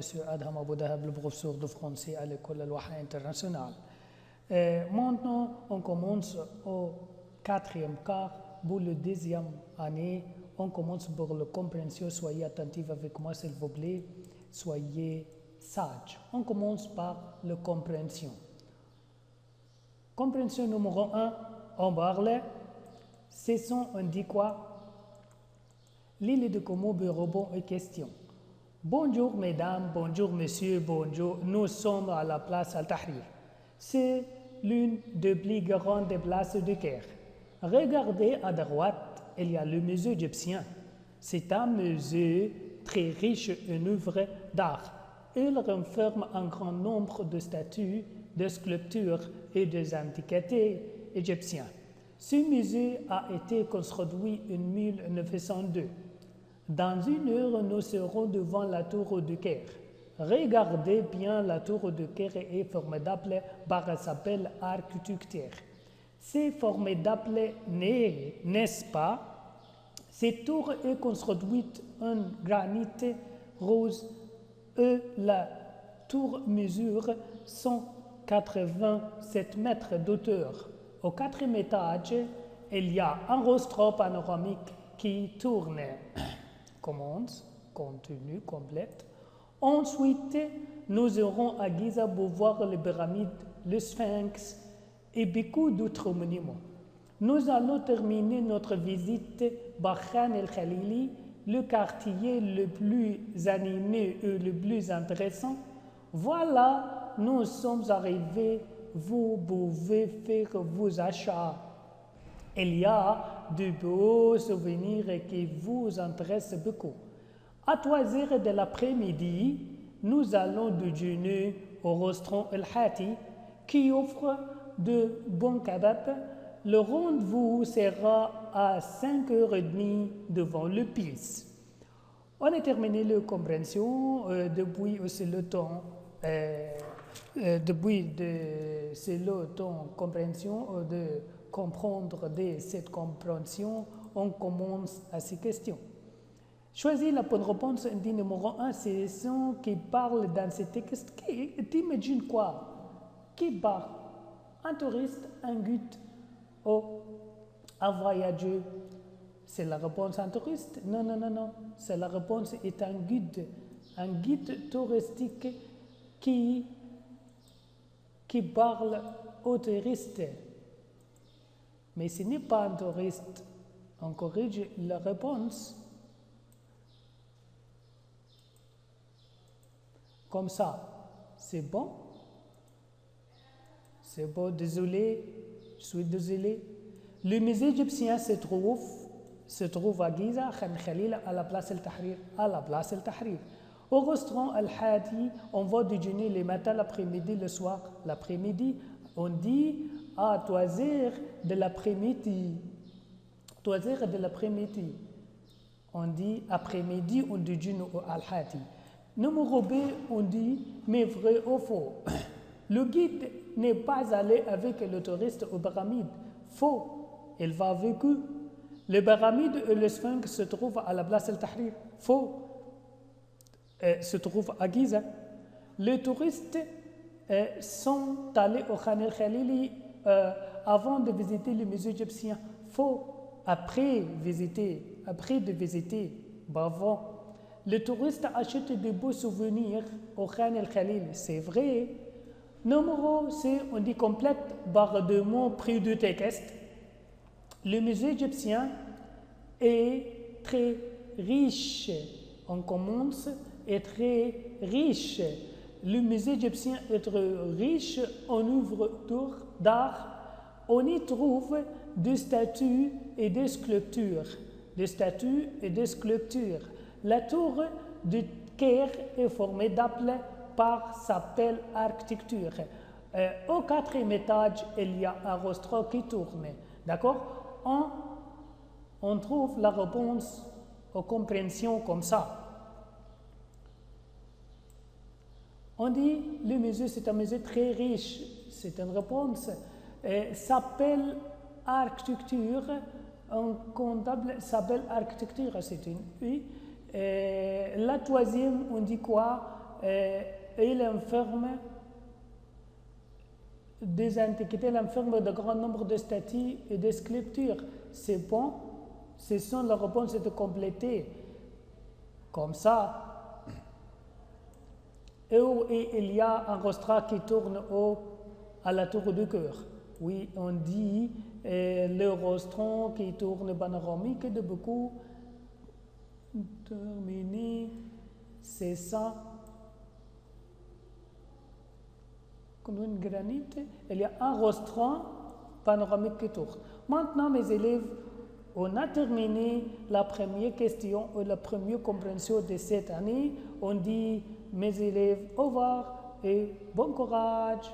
M. Adham Abou Dahab, le professeur de français à l'école Al-Waha internationale. Maintenant, on commence au 4e quart. Pour la 2e année, on commence pour la compréhension. Soyez attentifs avec moi, s'il vous plaît. Soyez sages. On commence par la compréhension. Compréhension numéro 1, on parle. On dit quoi? L'île de Komodo répond aux questions. Bonjour mesdames, bonjour messieurs, bonjour. Nous sommes à la place Al-Tahrir. C'est l'une des plus grandes places du Caire. Regardez à droite, il y a le musée égyptien. C'est un musée très riche en œuvres d'art. Il renferme un grand nombre de statues, de sculptures et des antiquités égyptiennes. Ce musée a été construit en 1902. Dans une heure, nous serons devant la tour du Caire. Regardez bien, la tour du Caire est formidable par sa belle architecture. C'est formidable, n'est-ce pas? Cette tour est construite en granit rose et la tour mesure 187 mètres d'auteur. Au 4e étage, il y a un rostro panoramique qui tourne. Commence, continue, complète. Ensuite, nous irons à Giza pour voir les pyramides, le Sphinx et beaucoup d'autres monuments. Nous allons terminer notre visite par Khan el-Khalili, le quartier le plus animé et le plus intéressant. Voilà, nous sommes arrivés. Vous pouvez faire vos achats. Il y a de beaux souvenirs qui vous intéressent beaucoup. À 3 heures de l'après-midi, nous allons déjeuner au restaurant El-Hati qui offre de bons kebabs. Le rendez-vous sera à 5h30 devant le piste. On a terminé la compréhension depuis aussi le temps. C'est le temps compréhension de comprendre de cette compréhension, on commence à ces questions. Choisis la bonne réponse. Indice numéro 1, c'est ce qui parle dans ce texte. T'imagines quoi? Qui parle? Un touriste, un guide ou un voyageur? C'est la réponse un touriste? Non, non, non, non. C'est la réponse est un guide touristique qui parle aux touristes. Mais ce n'est pas un touriste. On corrige la réponse. Comme ça. C'est bon? C'est bon, désolé. Je suis désolé. Le musée égyptien se trouve à Giza, Khan Khalil, à la place Al-Tahrir. À la place Al-Tahrir. Au restaurant Al-Hadi, on va déjeuner le matin, l'après-midi, le soir. L'après-midi, on dit à 3 heures de l'après-midi. 3 heures de l'après-midi. On dit après-midi, on déjeune au Al-Hadi. Numéro B, on dit mais vrai ou faux. Le guide n'est pas allé avec le touriste aux pyramides. Faux. Il va avec eux. Les pyramides et le Sphinx se trouvent à la place Al-Tahrir. Faux. Se trouve à Giza. Les touristes sont allés au Khan el-Khalili avant de visiter le musée égyptien. Faux. Après de visiter, bravo. Les touristes achètent de beaux souvenirs au Khan el-Khalili. C'est vrai. Numéro C, on dit complète par 2 mots pris du texte. Le musée égyptien est très riche. On commence. Est très riche. Le musée égyptien est très riche en œuvres d'art. On y trouve des statues et des sculptures. La tour du Caire est formidable par sa belle architecture. Au 4e étage, il y a un rostro qui tourne. D'accord? On trouve la réponse aux compréhensions comme ça. On dit le musée, c'est un musée très riche. C'est une réponse. S'appelle architecture. Un comptable s'appelle architecture. C'est une oui. La 3e, on dit quoi? il informe des antiquités, il informe de grand nombre de statues et de sculptures. Ces ponts, ce sont les réponses de compléter. Comme ça, et il y a un rostrat qui tourne à la tour du cœur. Oui, on dit le rostron qui tourne panoramique de beaucoup terminé, c'est ça. Comme une granit, il y a un rostron panoramique qui tourne. Maintenant, mes élèves, on a terminé la première question ou la première compréhension de cette année. On dit, mes élèves, au revoir et bon courage.